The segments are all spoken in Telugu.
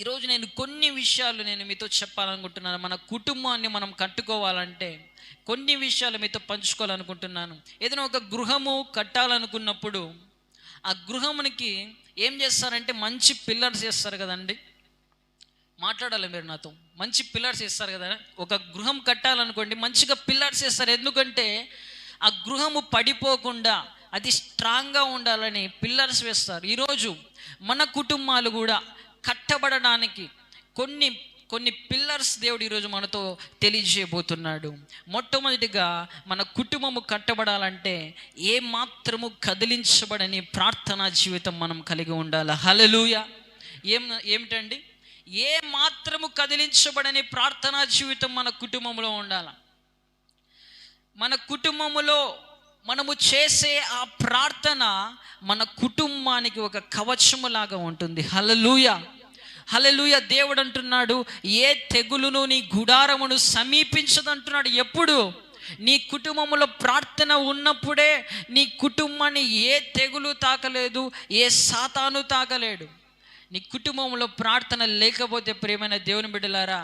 ఈరోజు నేను కొన్ని విషయాలు మీతో చెప్పాలనుకుంటున్నాను. మన కుటుంబాన్ని మనం కట్టుకోవాలంటే కొన్ని విషయాలు మీతో పంచుకోవాలనుకుంటున్నాను. ఏదైనా ఒక గృహము కట్టాలనుకున్నప్పుడు ఆ గృహమునికి ఏం చేస్తారంటే మంచి పిల్లర్స్ చేస్తారు కదండి. మాట్లాడాలి మీరు నాతో. మంచి పిల్లర్స్ వేస్తారు కదా. ఒక గృహం కట్టాలనుకోండి, మంచిగా పిల్లర్స్ వేస్తారు. ఎందుకంటే ఆ గృహము పడిపోకుండా అది స్ట్రాంగ్గా ఉండాలని పిల్లర్స్ వేస్తారు. ఈరోజు మన కుటుంబాలు కూడా కట్టబడడానికి కొన్ని కొన్ని పిల్లర్స్ దేవుడు ఈరోజు మనతో తెలియజేయబోతున్నాడు. మొట్టమొదటిగా మన కుటుంబము కట్టబడాలంటే ఏ మాత్రము కదిలించబడని ప్రార్థనా జీవితం మనం కలిగి ఉండాలి. హల్లెలూయా. ఏమిటండి? ఏ మాత్రము కదిలించబడని ప్రార్థనా జీవితం మన కుటుంబంలో ఉండాలి. మన కుటుంబములో మనము చేసే ఆ ప్రార్థన మన కుటుంబానికి ఒక కవచములాగా ఉంటుంది. హల్లెలూయా, హల్లెలూయా. దేవుడు అంటున్నాడు, ఏ తెగులును నీ గుడారమును సమీపించదంటున్నాడు. ఎప్పుడు? నీ కుటుంబంలో ప్రార్థన ఉన్నప్పుడే నీ కుటుంబాన్ని ఏ తెగులు తాకలేదు, ఏ సాతాను తాకలేడు. నీ కుటుంబంలో ప్రార్థన లేకపోతే ప్రియమైన దేవుని బిడ్డలారా,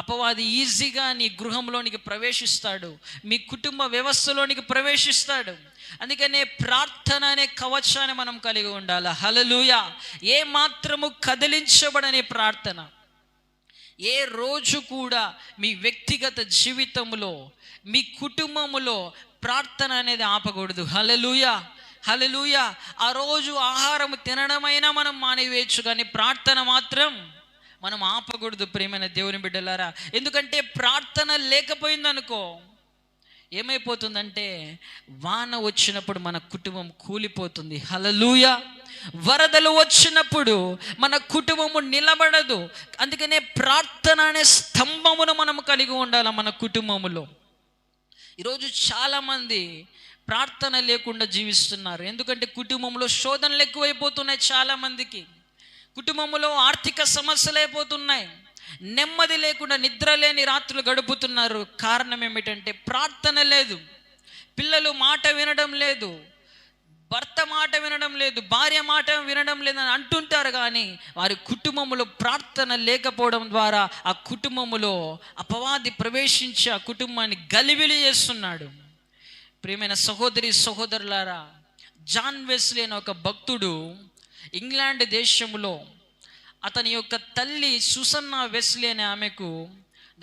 అపవాది ఈజీగా నీ గృహంలోనికి ప్రవేశిస్తాడు, మీ కుటుంబ వ్యవస్థలోనికి ప్రవేశిస్తాడు. అందుకనే ప్రార్థన అనే కవచాన్ని మనం కలిగి ఉండాలి. హల్లెలూయా. ఏ మాత్రము కదిలించబడని ప్రార్థన. ఏ రోజు కూడా మీ వ్యక్తిగత జీవితంలో, మీ కుటుంబములో ప్రార్థన అనేది ఆపకూడదు. హల్లెలూయా, హల్లెలూయా. ఆ రోజు ఆహారం తినడమైనా మనం మానేవేయచ్చు, కానీ ప్రార్థన మాత్రం మనం ఆపకూడదు ప్రియమైన దేవుని బిడ్డలారా. ఎందుకంటే ప్రార్థన లేకపోయిందనుకో ఏమైపోతుందంటే వాన వచ్చినప్పుడు మన కుటుంబం కూలిపోతుంది. హల్లెలూయా. వరదలు వచ్చినప్పుడు మన కుటుంబము నిలబడదు. అందుకనే ప్రార్థన అనే స్తంభమును మనం కలిగి ఉండాలి మన కుటుంబములో. ఈరోజు చాలామంది ప్రార్థన లేకుండా జీవిస్తున్నారు. ఎందుకంటే కుటుంబంలో శోధనలు ఎక్కువైపోతున్నాయి. చాలామందికి కుటుంబంలో ఆర్థిక సమస్యలు అయిపోతున్నాయి. నెమ్మది లేకుండా నిద్ర లేని రాత్రులు గడుపుతున్నారు. కారణం ఏమిటంటే ప్రార్థన లేదు. పిల్లలు మాట వినడం లేదు, భర్త మాట వినడం లేదు, భార్య మాట వినడం లేదని అంటుంటారు, కానీ వారి కుటుంబంలో ప్రార్థన లేకపోవడం ద్వారా ఆ కుటుంబంలో అపవాది ప్రవేశించి ఆ కుటుంబాన్ని గలిబిలి చేస్తున్నాడు. ప్రియమైన సహోదరి సహోదరులారా, జాన్ వెస్లీ అనే ఒక భక్తుడు ఇంగ్లాండ్ దేశంలో, అతని యొక్క తల్లి సుసన్నా వెస్లీ అనే ఆమెకు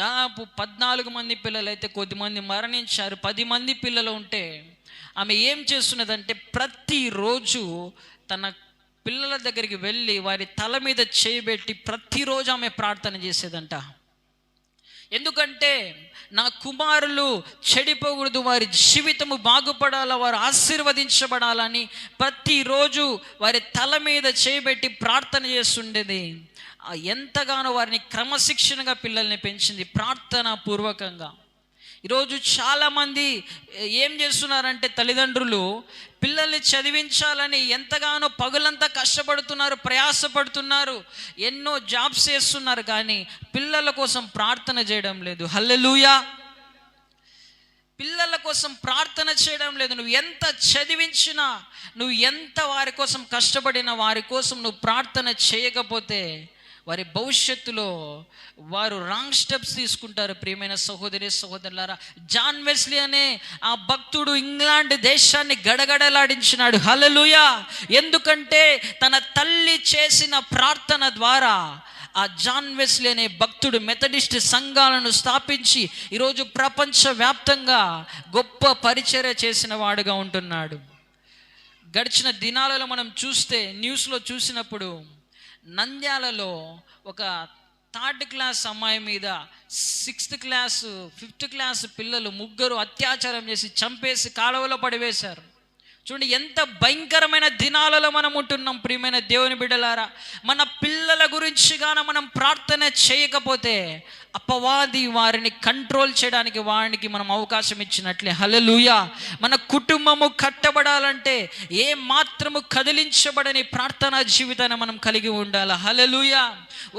దాదాపు 14 మంది పిల్లలు అయితే, కొద్దిమంది మరణించారు. 10 మంది పిల్లలు ఉంటే ఆమె ఏం చేస్తున్నదంటే ప్రతిరోజు తన పిల్లల దగ్గరికి వెళ్ళి వారి తల మీద చేయబెట్టి ప్రతిరోజు ఆమె ప్రార్థన చేసేదంట. ఎందుకంటే నా కుమారులు చెడిపోకూడదు, వారి జీవితము బాగుపడాలా, వారు ఆశీర్వదించబడాలని ప్రతిరోజు వారి తల మీద చేయబెట్టి ప్రార్థన చేస్తుండేది. ఎంతగానో వారిని క్రమశిక్షణగా పిల్లల్ని పెంచింది ప్రార్థన పూర్వకంగా. ఈరోజు చాలామంది ఏం చేస్తున్నారంటే తల్లిదండ్రులు పిల్లల్ని చదివించాలని ఎంతగానో పగులంతా కష్టపడుతున్నారు, ప్రయాసపడుతున్నారు, ఎన్నో జాబ్స్ చేస్తున్నారు, కానీ పిల్లల కోసం ప్రార్థన చేయడం లేదు. హల్లెలూయా. పిల్లల కోసం ప్రార్థన చేయడం లేదు. నువ్వు ఎంత చదివించినా, నువ్వు ఎంత వారి కోసం కష్టపడినా, వారి కోసం నువ్వు ప్రార్థన చేయకపోతే వారి భవిష్యత్తులో వారు రాంగ్ స్టెప్స్ తీసుకుంటారు. ప్రియమైన సహోదరి సహోదరులారా, జాన్ వెస్లీ అనే ఆ భక్తుడు ఇంగ్లాండ్ దేశాన్ని గడగడలాడించినాడు. హల్లెలూయా. ఎందుకంటే తన తల్లి చేసిన ప్రార్థన ద్వారా ఆ జాన్ వెస్లీ అనే భక్తుడు మెథడిస్ట్ సంఘాలను స్థాపించి ఈరోజు ప్రపంచవ్యాప్తంగా గొప్ప పరిచర్య చేసిన వాడుగా ఉంటున్నాడు. గడిచిన దినాలలో మనం చూస్తే, న్యూస్లో చూసినప్పుడు, నంద్యాలలో ఒక 3rd క్లాస్ అమ్మాయి మీద 6th క్లాసు 5th క్లాస్ పిల్లలు 3 అత్యాచారం చేసి చంపేసి కాలువలో పడివేశారు. చూడండి ఎంత భయంకరమైన దినాలలో మనం ఉంటున్నాం. ప్రియమైన దేవుని బిడ్డలారా, మన పిల్లల గురించి గాన మనం ప్రార్థన చేయకపోతే అపవాది వారిని కంట్రోల్ చేయడానికి వారికి మనం అవకాశం ఇచ్చినట్లే. హల్లెలూయా. మన కుటుంబము కట్టబడాలంటే ఏ మాత్రము కదిలించబడని ప్రార్థనా జీవితాన్ని మనం కలిగి ఉండాలి. హల్లెలూయా.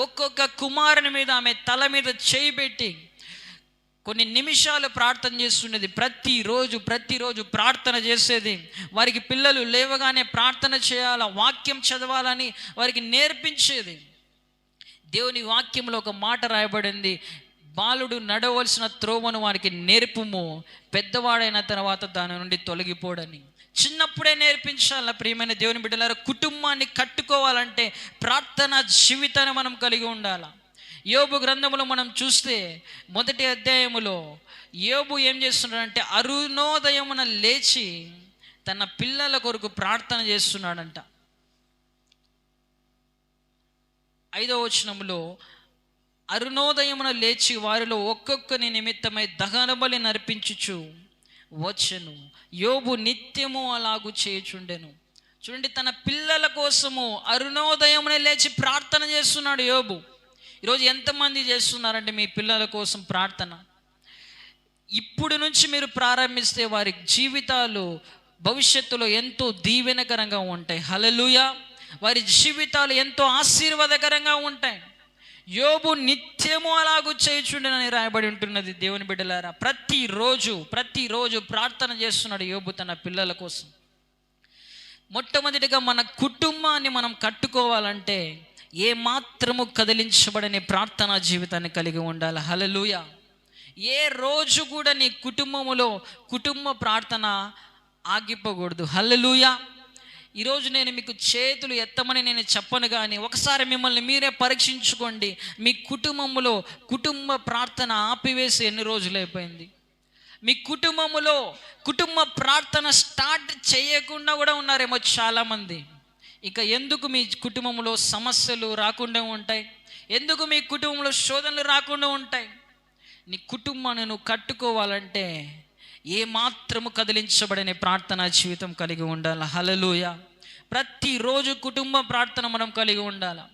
ఒక్కొక్క కుమారుని మీద ఆమె తల మీద చేయబెట్టి కొన్ని నిమిషాలు ప్రార్థన చేస్తున్నది. ప్రతిరోజు ప్రార్థన చేసేది. వారికి పిల్లలు లేవగానే ప్రార్థన చేయాలా, వాక్యం చదవాలని వారికి నేర్పించేది. దేవుని వాక్యంలో ఒక మాట రాయబడింది, బాలుడు నడవలసిన త్రోవను వారికి నేర్పుము, పెద్దవాడైన తర్వాత దాని నుండి తొలగిపోడని. చిన్నప్పుడే నేర్పించాల. ప్రియమైన దేవుని బిడ్డలారా, కుటుంబాన్ని కట్టుకోవాలంటే ప్రార్థన జీవితాన్ని మనం కలిగి ఉండాలి. యోబు గ్రంథములో మనం చూస్తే మొదటి అధ్యాయములో యోబు ఏం చేస్తున్నాడంటే అరుణోదయమున లేచి తన పిల్లల కొరకు ప్రార్థన చేస్తున్నాడంట. 5వ వచనములో అరుణోదయమున లేచి వారిలో ఒక్కొక్కని నిమిత్తమై దహన బలి నర్పించుచు వచ్చెను. యోబు నిత్యము అలాగు చేయుచుండెను. చూడండి, తన పిల్లల కోసము అరుణోదయమున లేచి ప్రార్థన చేస్తున్నాడు యోబు. ఈరోజు ఎంతమంది చేస్తున్నారంటే మీ పిల్లల కోసం ప్రార్థన? ఇప్పుడు నుంచి మీరు ప్రారంభిస్తే వారి జీవితాలు భవిష్యత్తులో ఎంతో దీవెనకరంగా ఉంటాయి. హల్లెలూయా. వారి జీవితాలు ఎంతో ఆశీర్వాదకరంగా ఉంటాయి. యోబు నిత్యము అలాగూ చేయుచుండెనని రాయబడి ఉంటున్నది. దేవుని బిడ్డలారా, ప్రతిరోజు ప్రార్థన చేస్తున్నాడు యోబు తన పిల్లల కోసం. మొట్టమొదటిగా మన కుటుంబాన్ని మనం కట్టుకోవాలంటే ఏ మాత్రము కదిలించబడని ప్రార్థనా జీవితాన్ని కలిగి ఉండాలి. హల్లెలూయా. ఏ రోజు కూడా నీ కుటుంబములో కుటుంబ ప్రార్థన ఆగిపోకూడదు. హల్లెలూయా. ఈరోజు నేను మీకు చేతులు ఎత్తమని నేను చెప్పను, కానీ ఒకసారి మిమ్మల్ని మీరే పరీక్షించుకోండి. మీ కుటుంబంలో కుటుంబ ప్రార్థన ఆపివేసి ఎన్ని రోజులు అయిపోయింది? మీ కుటుంబంలో కుటుంబ ప్రార్థన స్టార్ట్ చేయకుండా కూడా ఉన్నారేమో చాలామంది. ఇక ఎందుకు మీ కుటుంబంలో సమస్యలు రాకుండా ఉంటాయి? ఎందుకు మీ కుటుంబంలో శోధనలు రాకుండా ఉంటాయి? నీ కుటుంబాన్ని నువ్వు కట్టుకోవాలంటే ఏ మాత్రము కదిలించబడని ప్రార్థనా జీవితం కలిగి ఉండాలి. హల్లెలూయా. ప్రతిరోజు కుటుంబ ప్రార్థన మనం కలిగి ఉండాలి.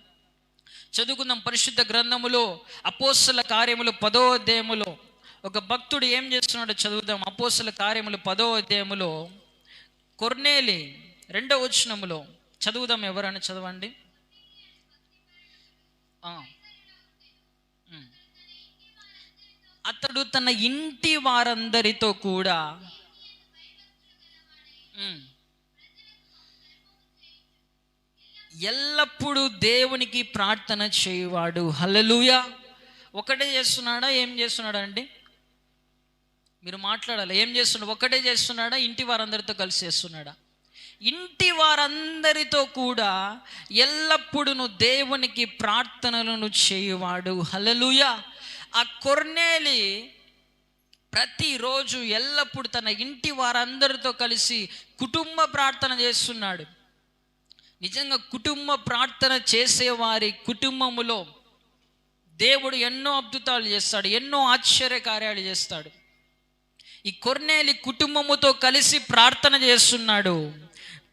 చదువుకుందాం పరిశుద్ధ గ్రంథములో అపోస్తల కార్యములు 10వ అధ్యాయములో ఒక భక్తుడు ఏం చేస్తున్నాడో చదువుదాం. అపోస్తల కార్యములు 10వ అధ్యాయములో కొర్నేలి 2వ వచనములో చదువుదాం. ఎవరైనా చదవండి. అతడు తన ఇంటి వారందరితో కూడా ఎల్లప్పుడూ దేవునికి ప్రార్థన చేయవాడు. హల్లెలూయా. ఒకటే చేస్తున్నాడా? ఏం చేస్తున్నాడా అండి? మీరు మాట్లాడాలి. ఏం చేస్తున్నాడు? ఒకటే చేస్తున్నాడా? ఇంటి వారందరితో కలిసి చేస్తున్నాడా? ఇంటి వారందరితో కూడా ఎల్లప్పుడూ దేవునికి ప్రార్థనలను చేయవాడు. హల్లెలూయా. ఆ కొర్నేలి ప్రతిరోజు ఎల్లప్పుడు తన ఇంటి వారందరితో కలిసి కుటుంబ ప్రార్థన చేస్తున్నాడు. నిజంగా కుటుంబ ప్రార్థన చేసేవారి కుటుంబములో దేవుడు ఎన్నో అద్భుతాలు చేస్తాడు, ఎన్నో ఆశ్చర్య కార్యాలు చేస్తాడు. ఈ కొర్నేలి కుటుంబముతో కలిసి ప్రార్థన చేస్తున్నాడు.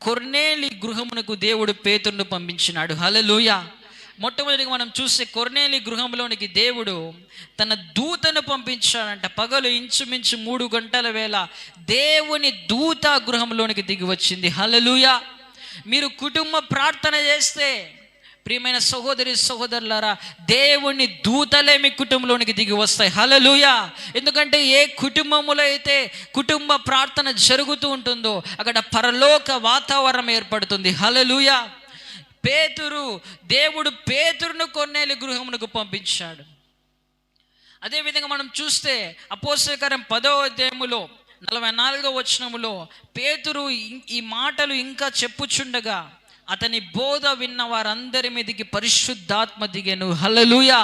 కొర్నేలి గృహమునకు దేవుడు పేతురును పంపించినాడు. హల్లెలూయా. మొట్టమొదటిగా మనం చూస్తే కొర్నేలి గృహంలోనికి దేవుడు తన దూతను పంపించాడంట. పగలు ఇంచుమించు 3 గంటల వేళ దేవుని దూత గృహంలోనికి దిగి వచ్చింది. హల్లెలూయా. మీరు కుటుంబ ప్రార్థన చేస్తే ప్రియమైన సహోదరి సహోదరులారా, దేవుని దూతలే మీ కుటుంబంలోనికి దిగి వస్తాయి. హల్లెలూయా. ఎందుకంటే ఏ కుటుంబంలో అయితే కుటుంబ ప్రార్థన జరుగుతూ ఉంటుందో అక్కడ పరలోక వాతావరణం ఏర్పడుతుంది. హల్లెలూయా. దేవుడు పేతురును కొర్నేలి గృహమునకు పంపించాడు. అదేవిధంగా మనం చూస్తే అపోస్తల కార్యం 10వ అధ్యాయములో 44వ వచనములో పేతురు ఈ మాటలు ఇంకా చెప్పుచుండగా అతని బోధ విన్న వారందరి మీదకి పరిశుద్ధాత్మ దిగెను. హల్లెలూయా.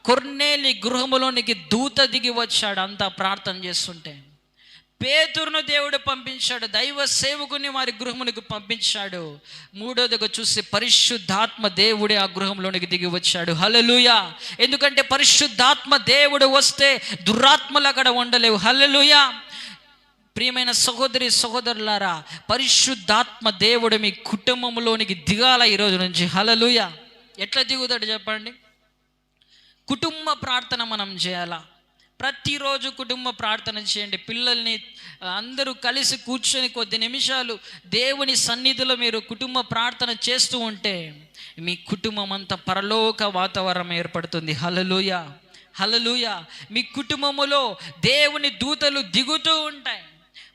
కొర్నేలి గృహములోనికి దూత దిగి వచ్చాడు. అంతా ప్రార్థన చేస్తుంటే పేతురును దేవుడు పంపించాడు. దైవ సేవకుని వారి గృహమునికి పంపించాడు. 3వదిగా చూసి పరిశుద్ధాత్మ దేవుడే ఆ గృహంలోనికి దిగి వచ్చాడు. హల్లెలూయా. ఎందుకంటే పరిశుద్ధాత్మ దేవుడు వస్తే దురాత్మలు అక్కడ ఉండలేవు. హల్లెలూయా. ప్రియమైన సహోదరి సహోదరులారా, పరిశుద్ధాత్మ దేవుడు మీ కుటుంబంలోనికి దిగాల ఈరోజు నుంచి. హల్లెలూయా. ఎట్లా దిగుతాడు చెప్పండి? కుటుంబ ప్రార్థన మనం చేయాలా? ప్రతిరోజు కుటుంబ ప్రార్థన చేయండి. పిల్లల్ని అందరూ కలిసి కూర్చొని కొద్ది నిమిషాలు దేవుని సన్నిధిలో మీరు కుటుంబ ప్రార్థన చేస్తూ ఉంటే మీ కుటుంబం అంతా పరలోక వాతావరణం ఏర్పడుతుంది. హల్లెలూయా. హల్లెలూయా. మీ కుటుంబములో దేవుని దూతలు దిగుతూ ఉంటాయి.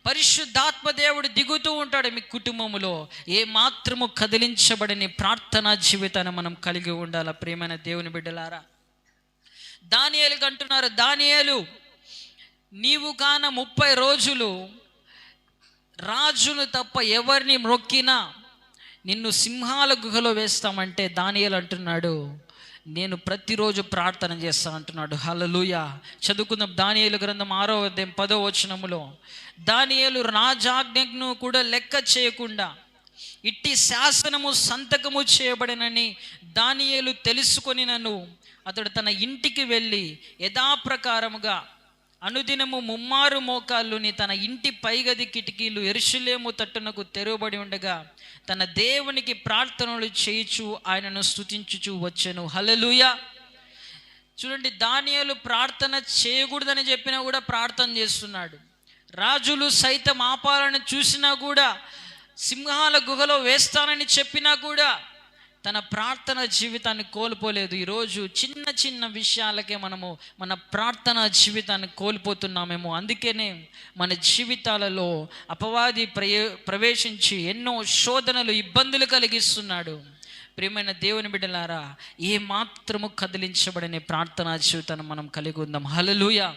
పరిశుద్ధాత్మ దేవుడు దిగుతూ ఉంటాడు మీ కుటుంబంలో. ఏ మాత్రము కదిలించబడని ప్రార్థనా జీవితాన్ని మనం కలిగి ఉండాల. ప్రియమైన దేవుని బిడ్డలారా, దానియేలుకి అంటున్నారు, దానియేలు నీవు కాన 30 రోజులు రాజును తప్ప ఎవరిని మొక్కినా నిన్ను సింహాల గుహలో వేస్తామంటే దానియేలు అంటున్నాడు, నేను ప్రతిరోజు ప్రార్థన చేస్తా అంటున్నాడు. హల్లెలూయా. చదువుకుందాం దానియేలు గ్రంథం 6వ అధ్యాయం 10వ వచనములో, దానియేలు రాజాజ్ఞను కూడా లెక్క చేయకుండా ఇట్టి శాసనము సంతకము చేయబడినని దానియేలు తెలుసుకొని నన్ను అతడు తన ఇంటికి వెళ్ళి యథాప్రకారముగా అనుదినము 3 మోకాళ్ళుని తన ఇంటి పైగది కిటికీలు యెరూషలేము తట్టునకు తెరవబడి ఉండగా తన దేవునికి ప్రార్థనలు చేయుచు ఆయనను స్తుతించుచు వచ్చెను. హల్లెలూయా. చూడండి, దానియేలు ప్రార్థన చేయకూడదని చెప్పినా కూడా ప్రార్థన చేస్తున్నాడు. రాజులు సైతం ఆపాలని చూసినా కూడా, సింహాల గుహలో వేస్తానని చెప్పినా కూడా తన ప్రార్థన జీవితాన్ని కోల్పోలేదు. ఈరోజు చిన్న చిన్న విషయాలకే మనము మన ప్రార్థన జీవితాన్ని కోల్పోతున్నామేమో. అందుకనే మన జీవితాలలో అపవాది ప్రవేశించి ఎన్నో శోధనలు, ఇబ్బందులు కలిగిస్తున్నాడు. ప్రియమైన దేవుని బిడ్డలారా, ఏ మాత్రము కదిలించబడని ప్రార్థనా జీవితాన్ని మనం కలిగి ఉందాం. హల్లెలూయా.